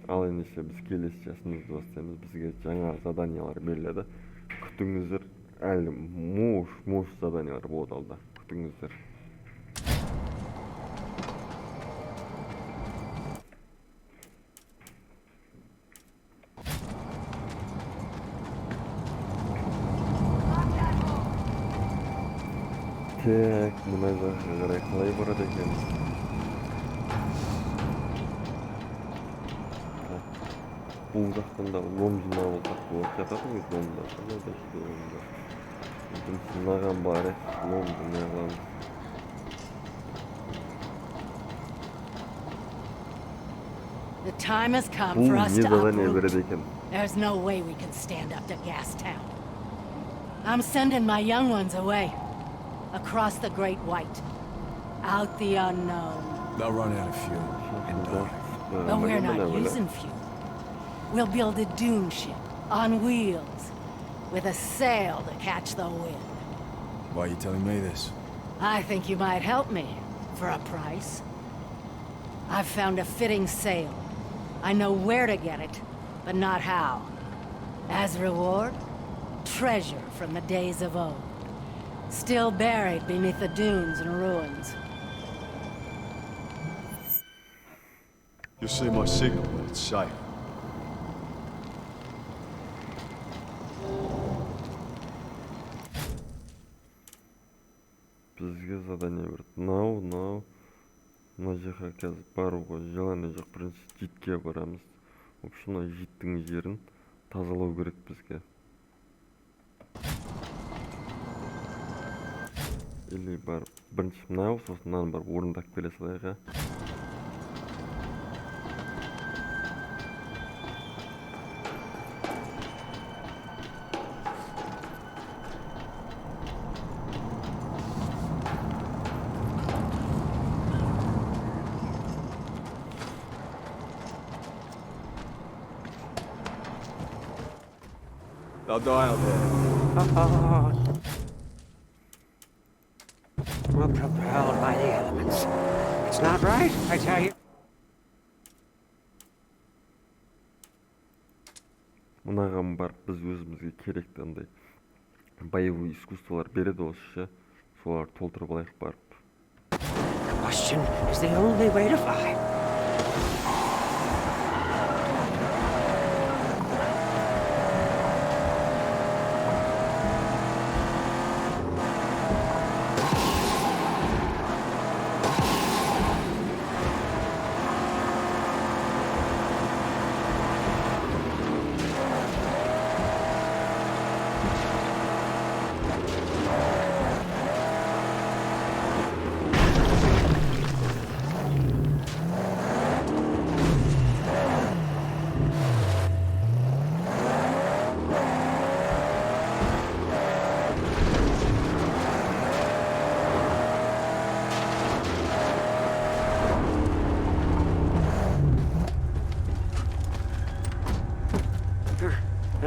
Ал ендеше біз келесі жасымызды бастаймыз. Бізге жаңа заданиялар беріледі. Күтіңіздер. Әлі мош заданиялар болады алда. Күтіңіздер. Так, мына жаққа қарай қалай барады екенбіз? Бұл жақтан да лом жинап алсақ болып жатады ғой, ломда. Қандай да іште ломда. Сынаған бар, лом жинай аламыз. The time has come for us to uproot. There's no way we can stand up to Gastown. I'm sending my young ones away. Across the Great White. Out the unknown. They'll run out of fuel and die. But we're not using fuel. We'll build a dune ship on wheels with a sail to catch the wind. Why are you telling me this? I think you might help me for a price. I've found a fitting sail. I know where to get it, but not how. As reward, treasure from the days of old. Still buried beneath the dunes and ruins. You'll see my signal when it's safe. Бізге задание берді. Мына жаққа қазір баруға желание жоқ. Бірінші житке барамыз. В общем, мына життің жерін тазалау керек бізге. Или бар бірінші мынау, сосын мынаны барып орындап келе салайық. They'll die out there. We're propelled by the elements. It's not right, I tell you. Мынаған барып біз өзімізге керекті андай боевой искусстволар береді осы, солар толтырып алайық барып. Combustion is the only way to fly.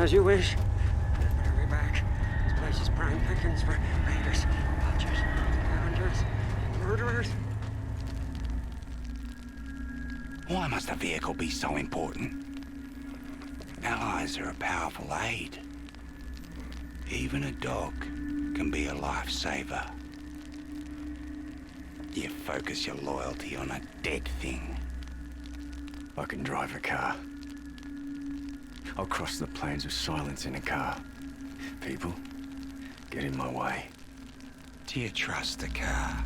As you wish. Better be back. This place is prime pickings for raiders, poachers, scavengers, murderers. Why must a vehicle be so important? Allies are a powerful aid. Even a dog can be a lifesaver. You focus your loyalty on a dead thing. I can drive a car. I'll cross the plains of silence in a car. People, get in my way. Do you trust the car?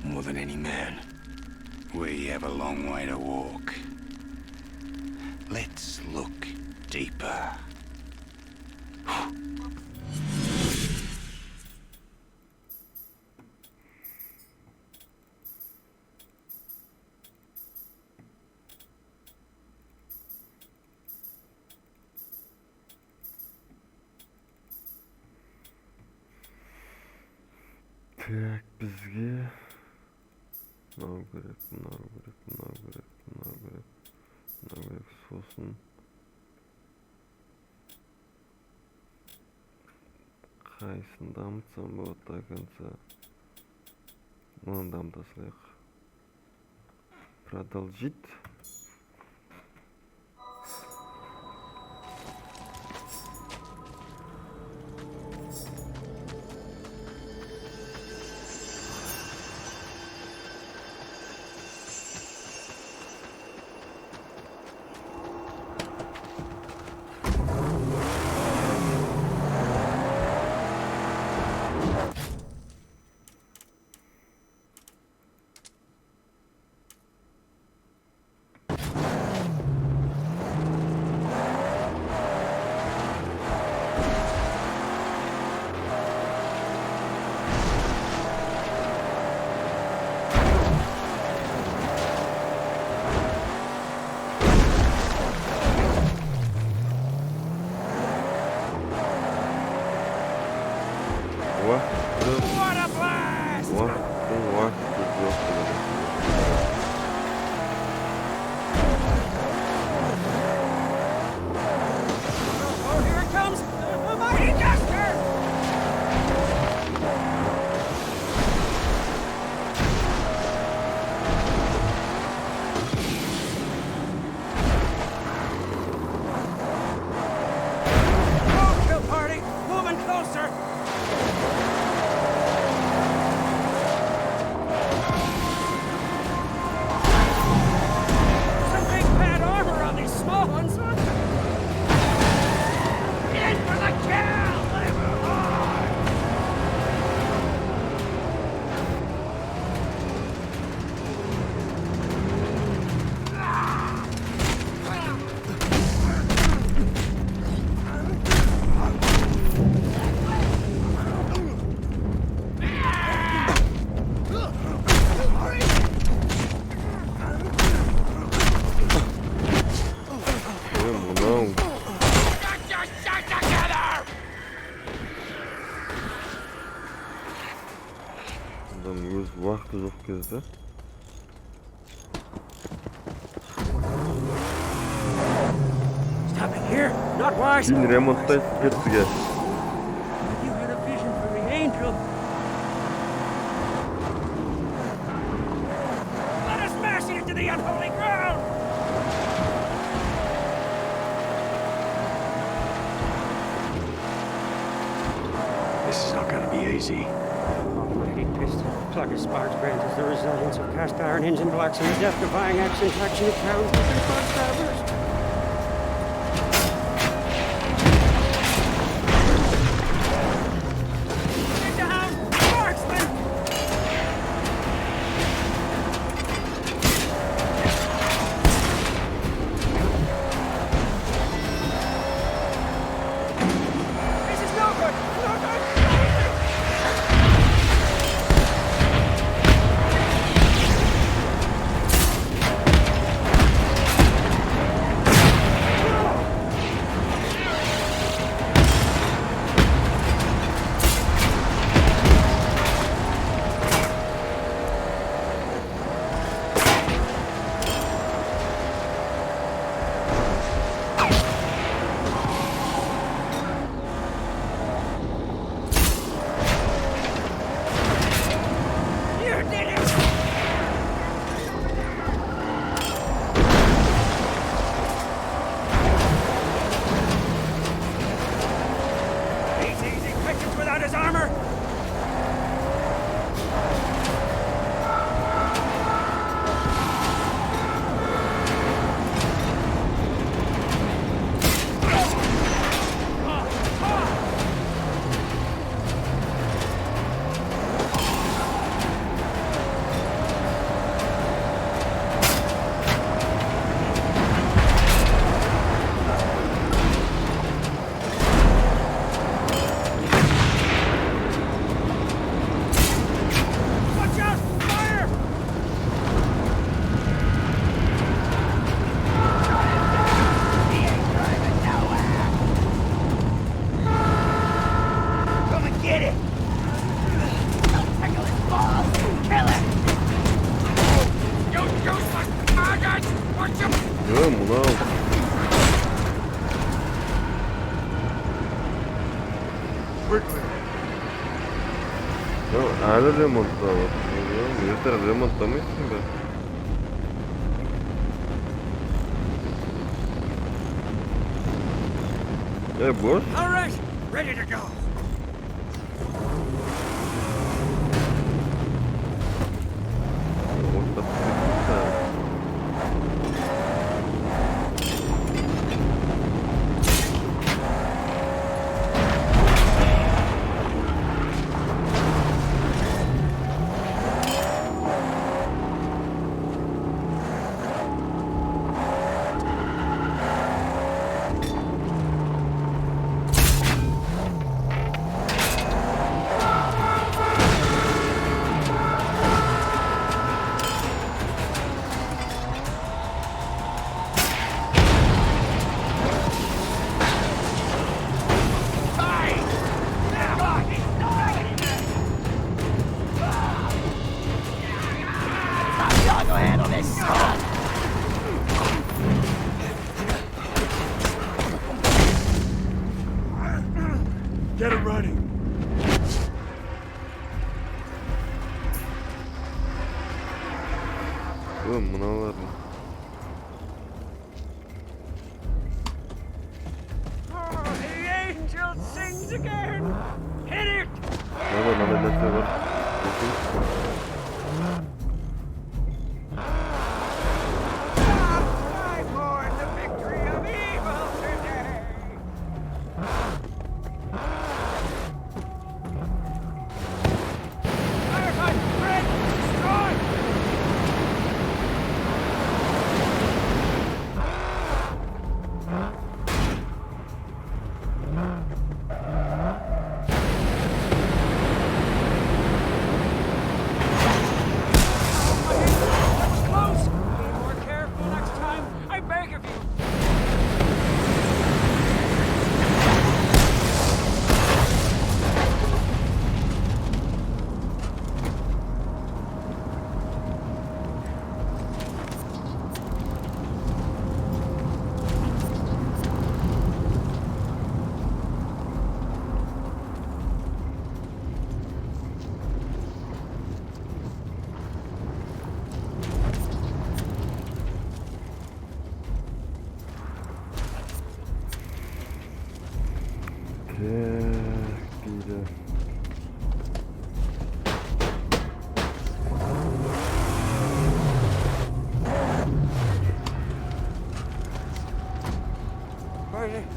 More than any man. We have a long way to walk. Let's look deeper. Так, бізге мынау керек, сосын қайсын дамытсам болады до конца. Мынаны дамыта салайық. Продолжить. мынау. Адам өз уақыты жоқ кезде. Stop it here. Not wise. Кейін ремонттайсыз кетсіге. You had a vision for the angel. Let us smash it into the unholy ground. This is not gonna be easy. Almighty piston. Plug his sparks granted the resilience of cast iron engine blocks and the death-defying action traction of cows and stabbers. Әлі ремонтта бар. Ертең ремонттамайсың ба? Boss? All right, ready to go. What the fuck is that? Get him running. Mınalar mı? Oh, the angel sings again. Hit it. Nerede var? I born the victory of evil today. Firefight, Fred, destroy. Дейді.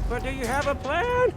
But do you have a plan?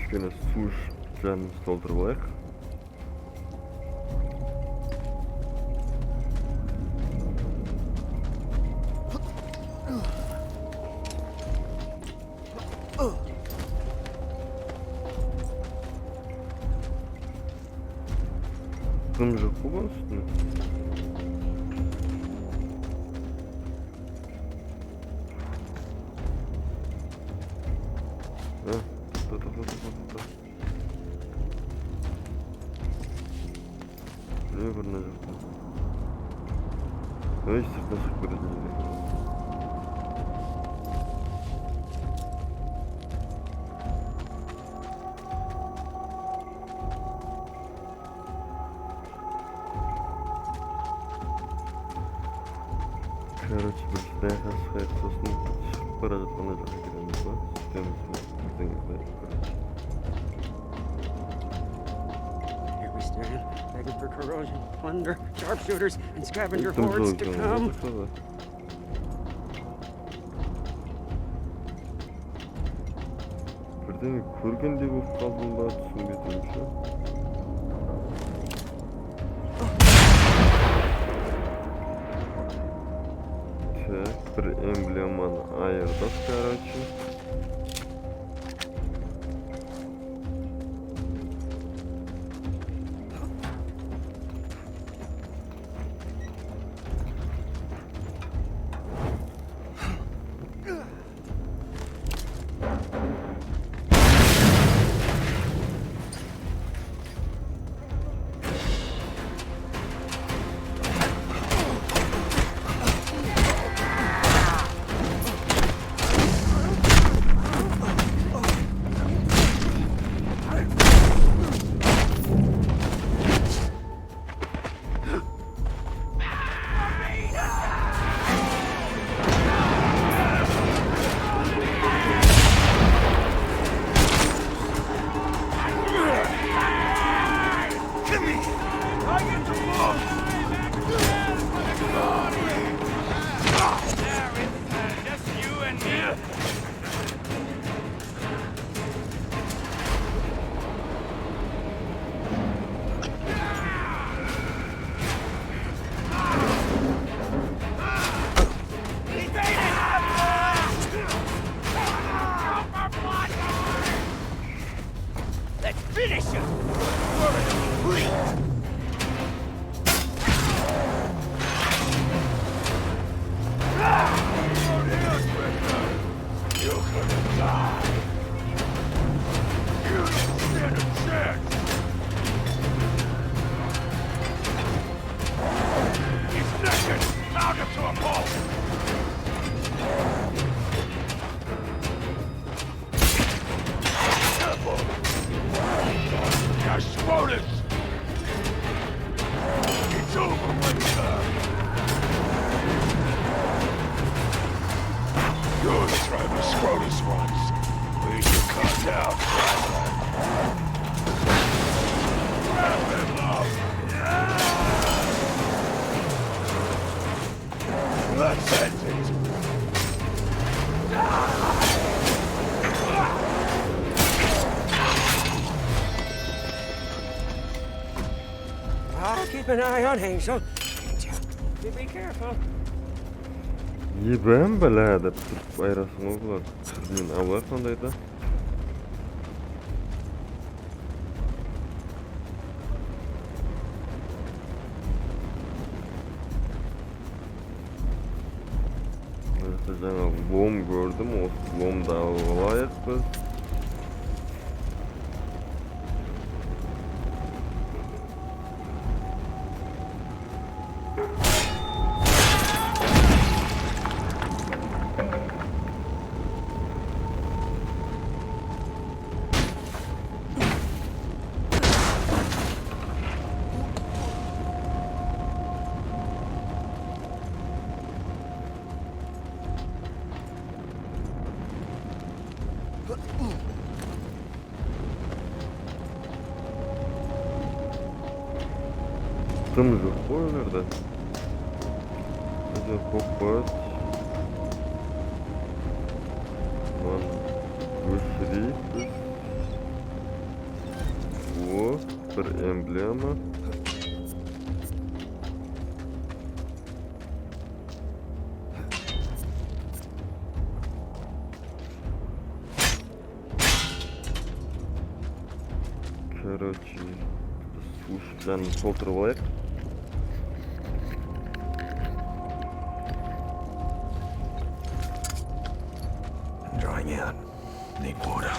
Кішкене су ішіп жанымызды толтырып алайық. Дым жоқ болған үстіне. Не бір мына жақта. Ой, сыртына шығып кететін жерде. Короче, бір стаяққа шығайық, сосын шығып бара жатқан жаққа келеміз ба? Сөйтеміз ба? Бірдеңе қылайық, короче. Here we stand, begging for corrosion, plunder, sharpshooters, and scavenger hordes to come. Бірдеңе көргендей болып қалдым ба, түсінбедім ше. Так, бір эмблеманы айырдық, короче. I'll keep an eye on Hazel. You be careful. Ben bela dep turup ayrasın oğlan. Kızının avlar qandaydı? Жаңа лом gördüm, o lom da alayıq biz. Kımız yok bu önerde. Hadi kokpat. Lan göstereyim biz. Bu bir emblema. Короче, слушай, толтырып алайық. Drying out. Need water.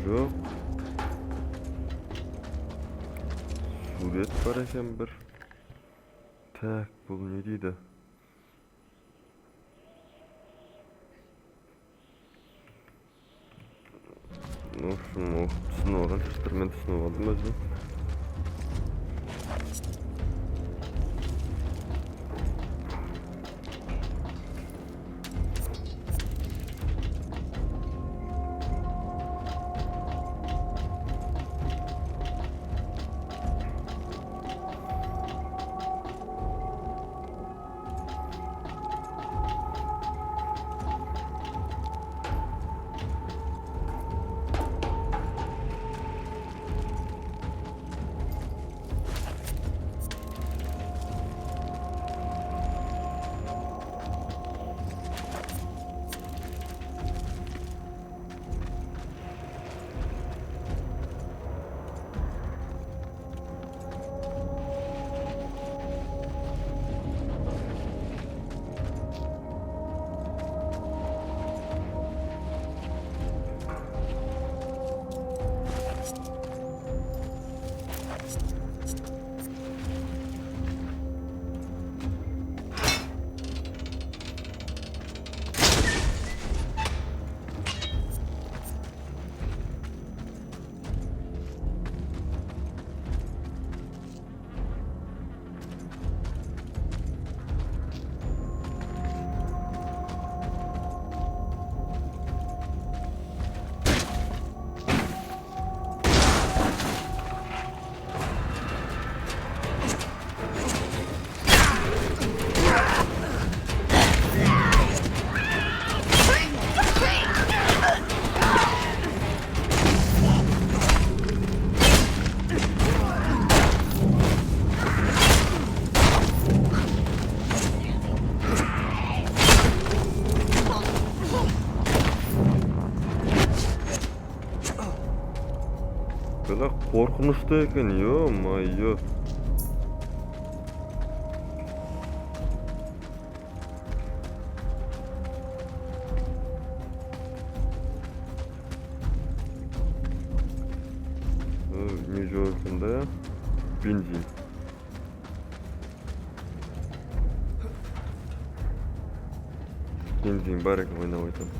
Yok. Suret var ekan bir. Tak, bu ne deydi? Şunu tushunib olgan, men tushunib oldim o'zim. Böyle korkunçtu ekan, yo. бензин. Бензин бар екен, ойнап айтамын.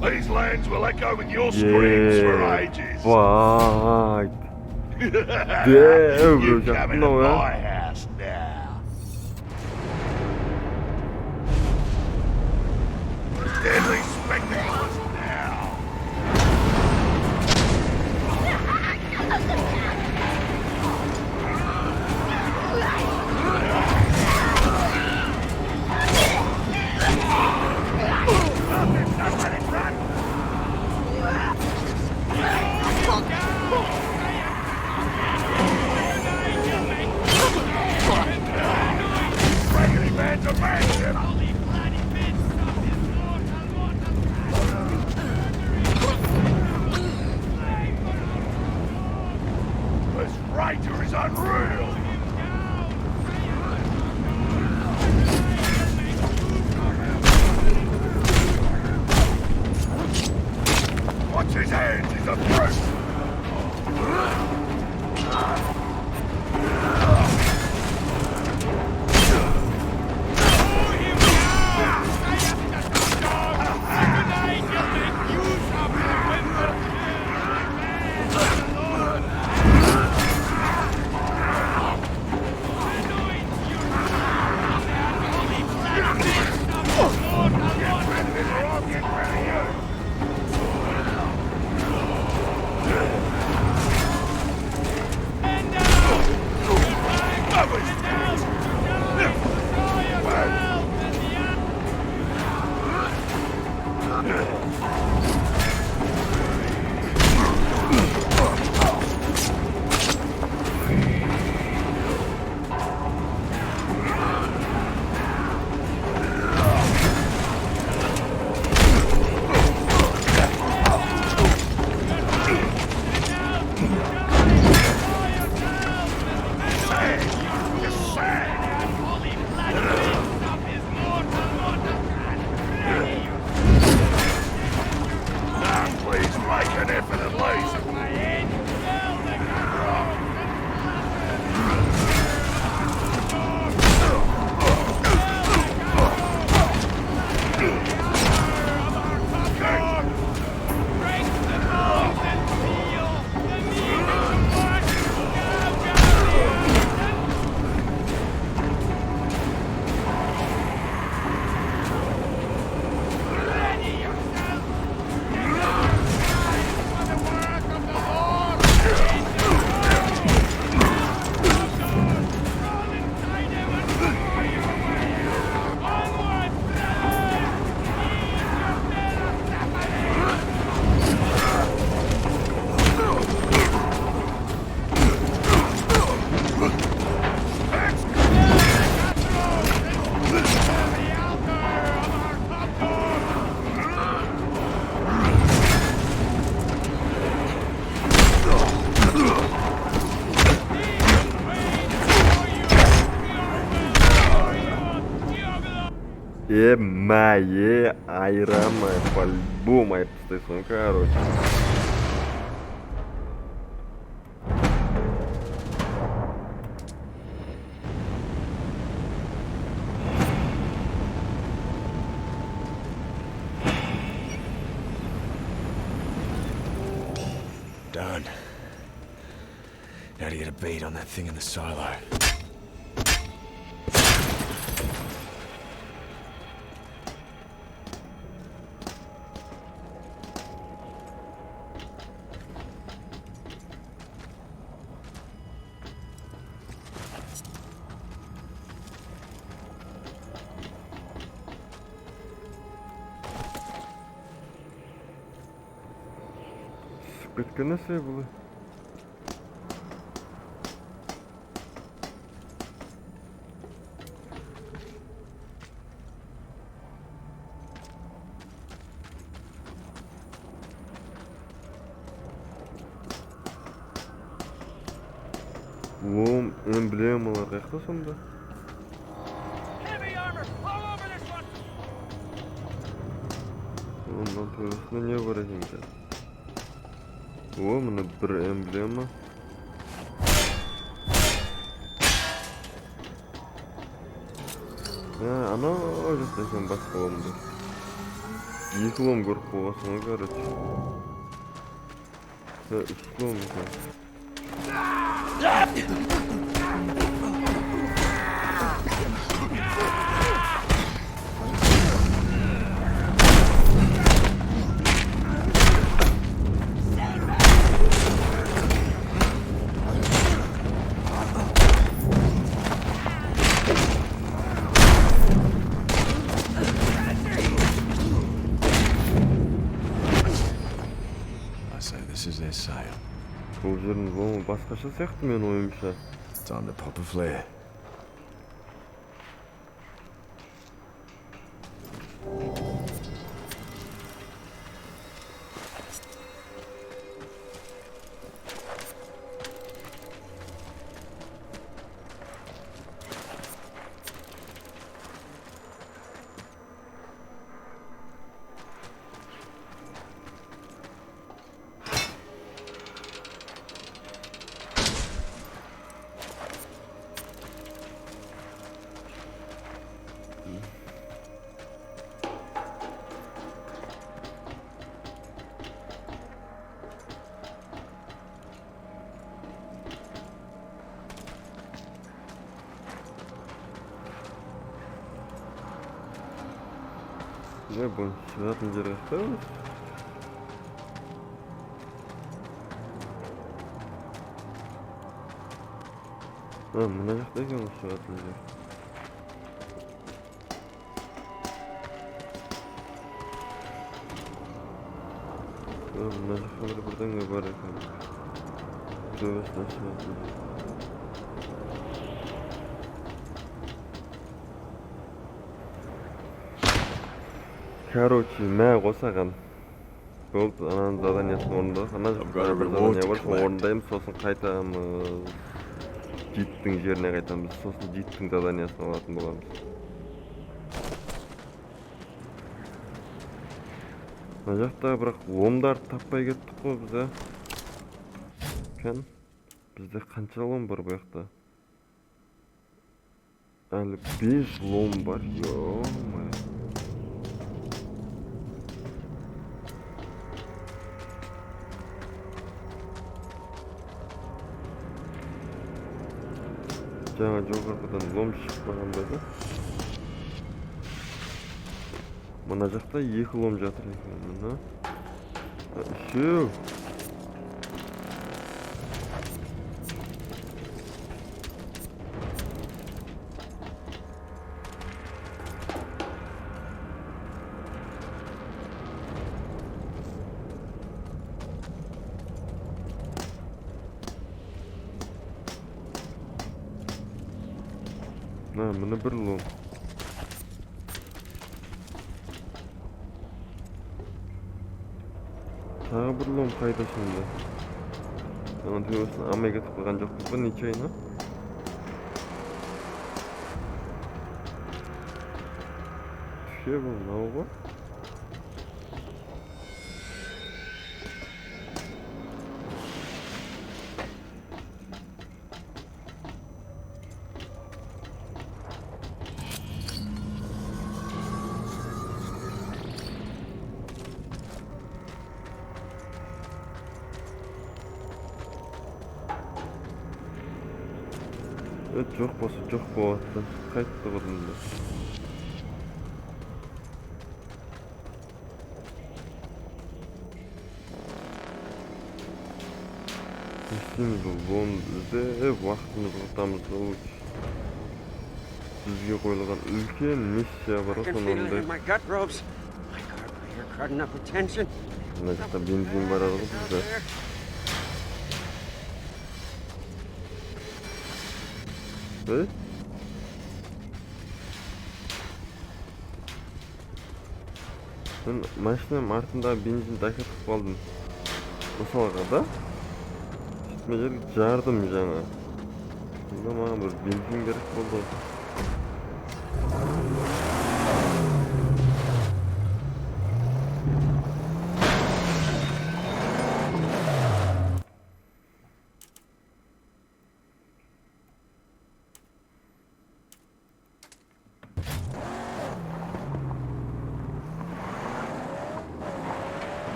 These lands will echo with your screams for ages. Vay. Damn, You bro. come into No, my house now. Deadly spectacles now. Raggedy man's a mansion. This ranger is unreal. Watch his hands, he's a brute. Please make an effort at least. Мае, айрама, по-любому айыптайсың, короче. Done. Now to get a beat on that thing in the silo. кеткен нәрсе бұл. Лом, эмблемалар қайықта сонда? Онdan төресінде не бар екен қазір? О, мына бір эмблема. Анау жақта екен басқа ломды. Екі лом көріп қойғансың ғой, короче. Үш лом екен. Бұл жердің ломы басқаша сияқты мен ойымша. Time to pop a flare. Ne bu? Шығатын жер қайда? Мына жақта екен ғой шығатын жер. Мына жақта бір бірдеңе бар екен. Төбесінен шығатын жер. Короче, мә қосаған. Болды, ананың заданиясын орындадық. Ана жақта бір задания бар, соны орындаймыз, сосын қайтамыз. Диттің жеріне қайтамыз, сосын диттің заданиясын алатын боламыз. Мына жақта бірақ ломдарды таппай кеттік қой біз, а? Кән, бізде қанша лом бар бұл жақта? Әлі 5 лом бар, ё-май. Жаңа жоғарғыдан лом шықпағандай да. Мына жақта 2 лом жатыр екен, мына. Үшеу. Мына бір лом. Тағы бір лом қайда сонда? Оның төбесін амай кетіп қойған жоқпыз ба, нечайна? Түше бұл мынау ғой? Жоқ болса жоқ болады. Қайтты бұдында. Естейміз бұл ломды уақытымыз ұтамыз. Бізге қойылған үлкен миссия бар, соны орындайық. Мына жақта бензин бар арғы бізде. Ей? Мен машинам артындағы бензинді әкетіп қалдым. Мысалға да? Мен жерге жардым жаңа. Сонда маған бір бензин керек болды.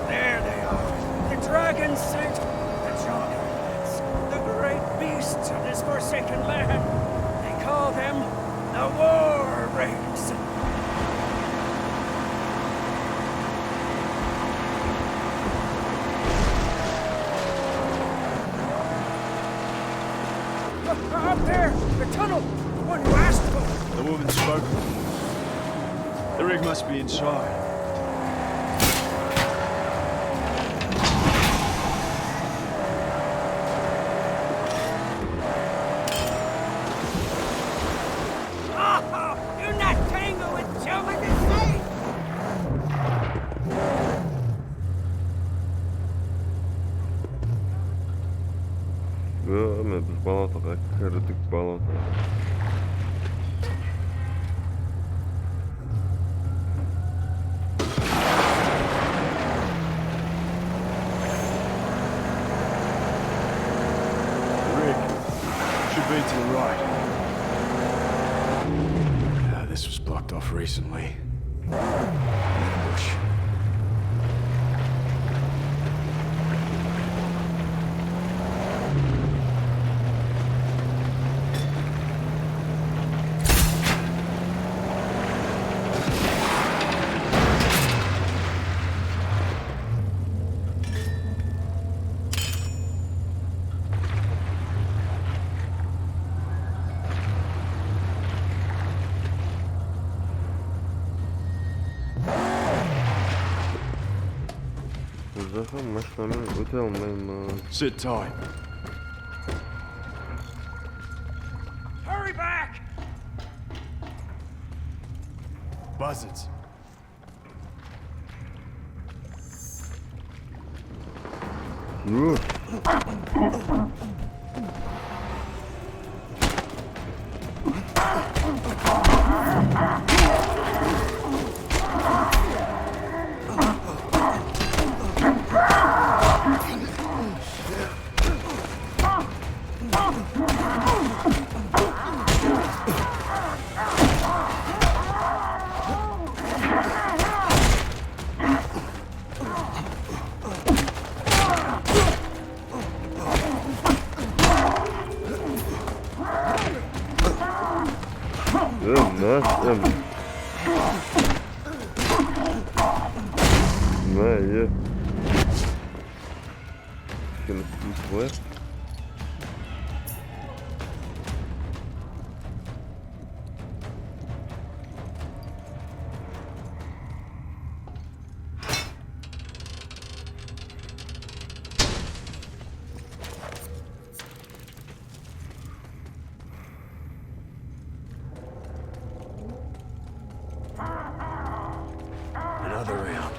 There they are. The dragon sent the juggernaut, the great beasts of this forsaken land. They call them the War Raiders. Up there, the tunnel, the one you asked for. The woman spoke. The rig must be inside. Do not tangle with children insane! Мен біз балатаға кірдік балатаға. Should be to the right. This was blocked off recently. Ambush. Машинамен өте алмаймын. Sit tight. Hurry back! Buzzards. Yeah. Gonna flip. Another round.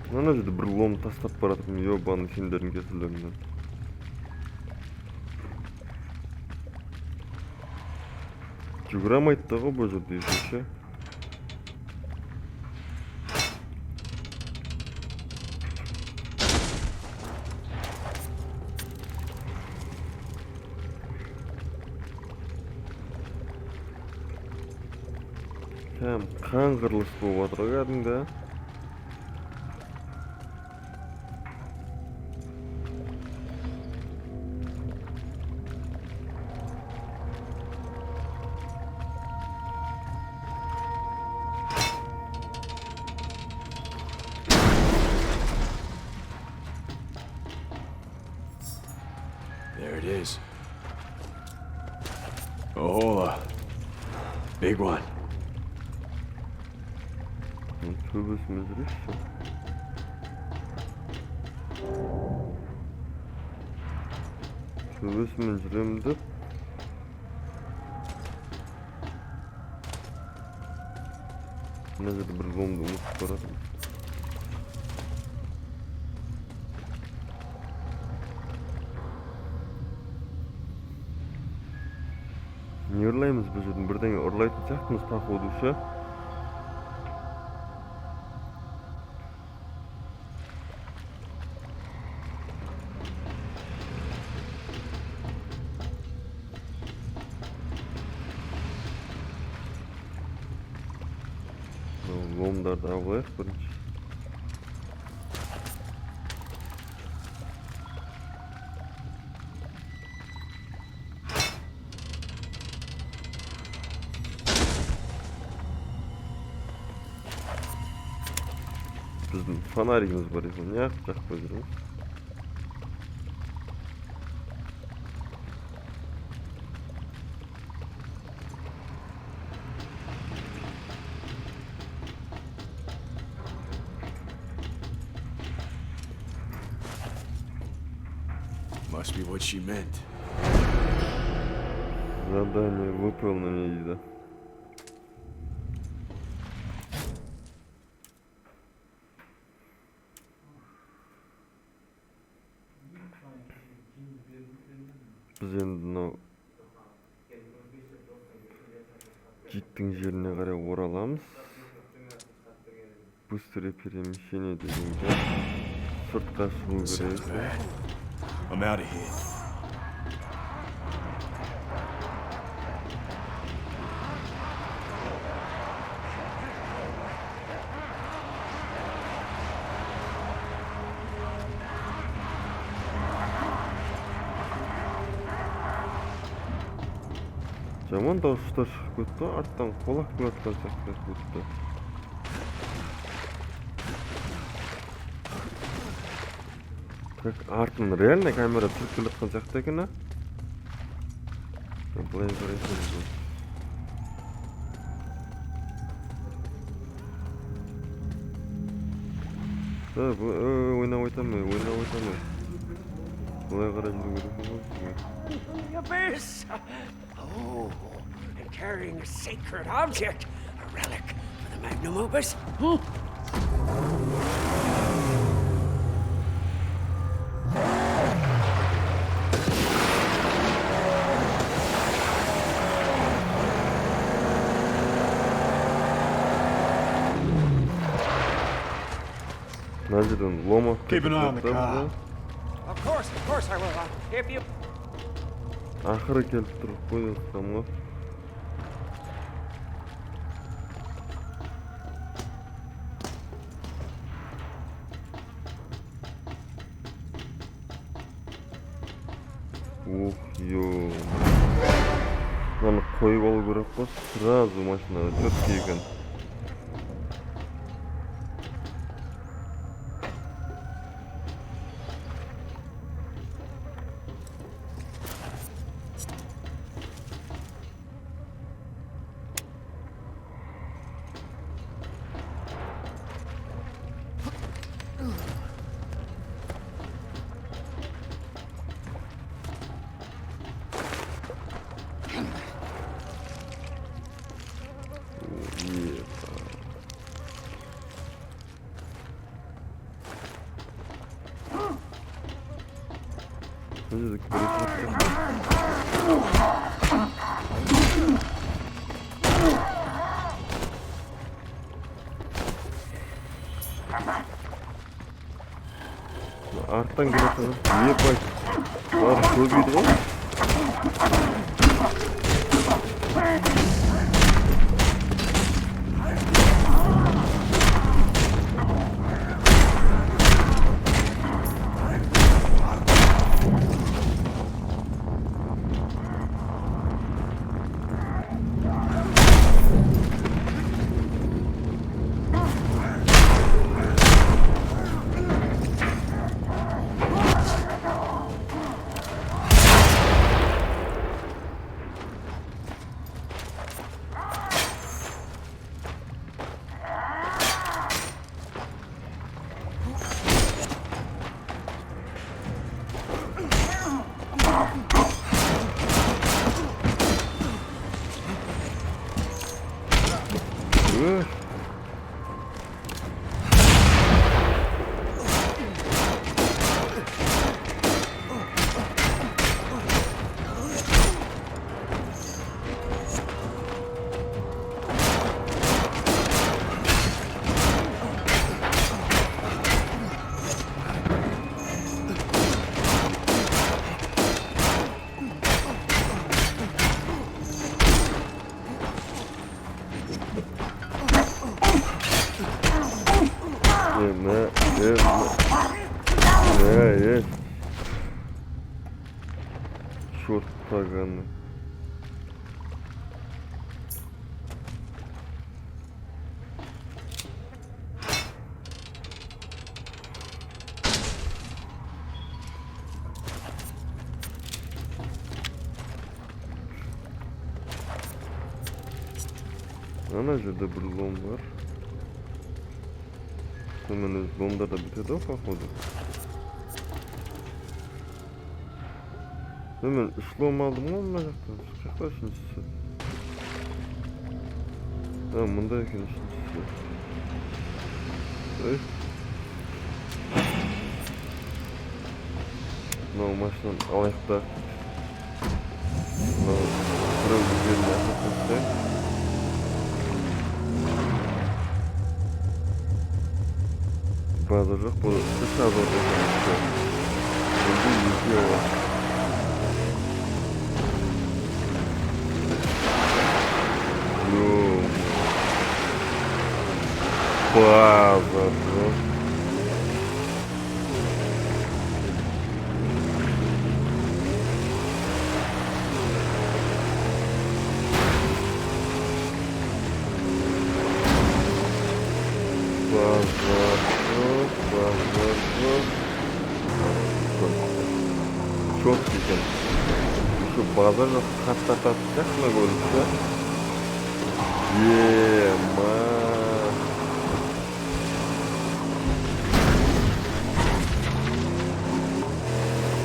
Ана жерде бір лом тастап баратырмын, ёбаный сендердің кесілерінен. Жүгіре алмайды да ғой бұл жерде ешінші. Қан қырылыс болып жатыр кәдімгі. There it is. Oh, big one. Төбесімен жүрейікші. Төбесімен жүремін деп. Мына жерде бір ломды ұмытып баратырмын. Не ұрлаймыз бұл жерден? Бірдеңе ұрлайтын сияқтымыз походу ше. Ломдарды алайық бірінші. Біздің фонаригіміз бар екен, не ақ жақпай жүрміз. Must be what she meant. Задание выполнено дейді. Біз енді мынау життің жеріне қарай ораламыз. Быстрое перемещение дегенде сыртқа шығу керек. I'm out of here. Жаман дауыстар шығып кетті, арттан қолақ келатқан сияқты кетті. Как артын реально камера түсіріп жатқан сияқты екен, а? Былай қарайсың. Ойнап айтамай. Былай қарай жүру керек. The abyss! Oh, and carrying a sacred object, a relic for the magnum opus. Keep an eye on the car. Of course I will. If you... Ақыры келіп тұрып қойдым ғой. Ух, ё. Мынаны қойып алу керек қой, сразу машинаға четкий екен. Yes. Mына жерде көресің. Арттан келетін. Ебай. Бар көбейді ғой. Черт поганый. Ана жерде бір лом бар. Сонымен өз ломдар да бітеді ғой, походу. Мен үш лом алдым ғой мына жақтан. Қақта үшіншісі. Мұнда екен үшіншісі. Мынау машинаны алайық та. Мынау біреу жеріне асып. База жоқ, бұл үш азор екен. Енді екеу бар. База жоқ. Çok güzel. Şu bazarda katlatacak mı görünüşte? Yema.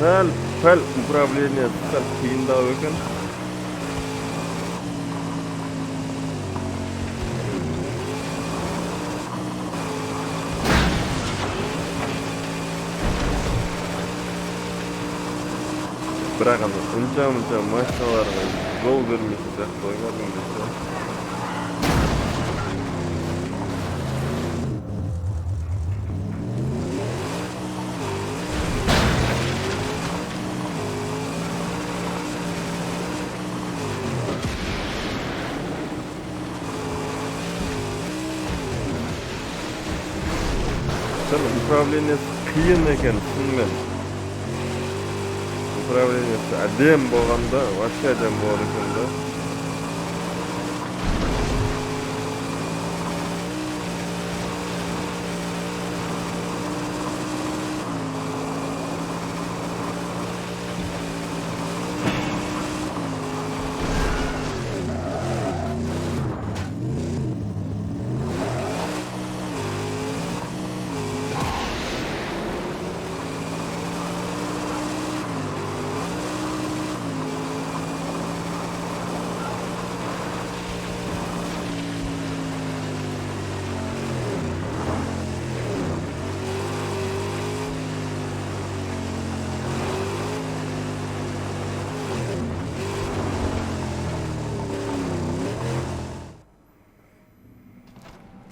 Сәл управление сәл қиындау екен. Бірақ ұнша машиналарға жол бермейді сияқты ойладың десе. Управлениесі қиын екен, шынымен. Управлениесі әдем болғанда, вообще әдем болады екен да.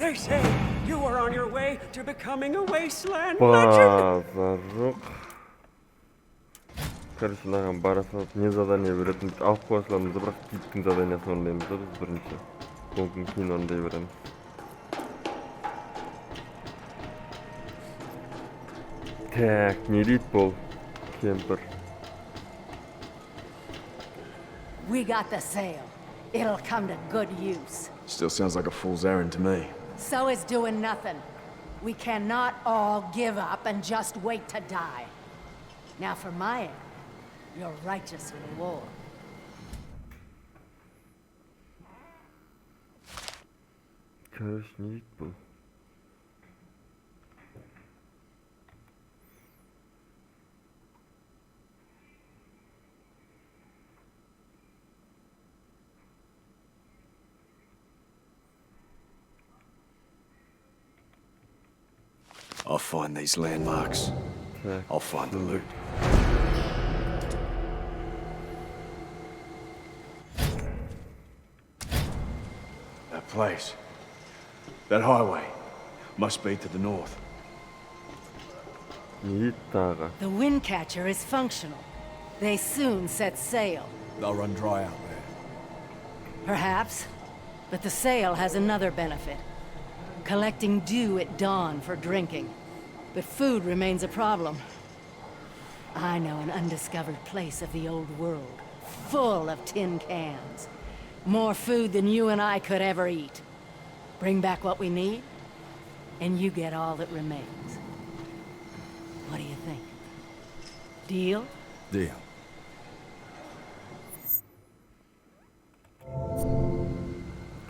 They say you are on your way to becoming a wasteland legend. Базар жоқ. Короче, мынаған бара салып не задание беретін алып қоя саламыз да, бірақ диттің заданиясын орындаймыз да біз бірінші. Содан кейін орындай береміз. Так, не дейді бұл кемпір. We got the sail. It'll come to good use. Still sounds like a fool's errand to me. So is doing nothing. We cannot all give up and just wait to die. Now for my end, your righteous reward. Короче, не дейді бұл. I'll find these landmarks. Так, I'll find the loot. That place. That highway. Must be to the north. не дейді тағы. The wind catcher is functional. They soon set sail. They'll run dry out there. Perhaps. But the sail has another benefit. Collecting dew at dawn for drinking. But food remains a problem. I know an undiscovered place of the old world, full of tin cans. More food than you and I could ever eat. Bring back what we need, and you get all that remains. What do you think? Deal? Deal.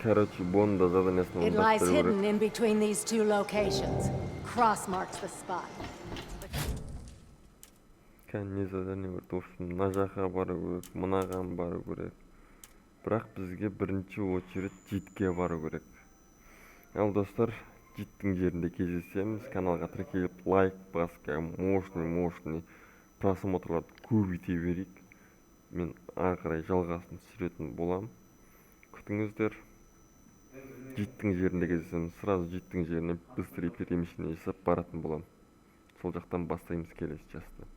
Короче, бұның да заданиясын It орындап lies беру hidden керек. in between these two locations. Cross marks the spot. Не задание бар? В общем, мына жаққа бару керек, мынаған бару керек. Бірақ бізге бірінші очередь житке бару керек. Ал достар, життің жерінде кездесеміз. Каналға тіркеліп, лайк басқа, мощный просмотрларды көбейте берейік. Мен ары қарай жалғасын түсіретін болам. Күтіңіздер. Життің жерінде кездесеміз. Сразу життің жеріне быстрее перемещение жасап баратын болам. Сол жақтан бастаймыз келесі жасты.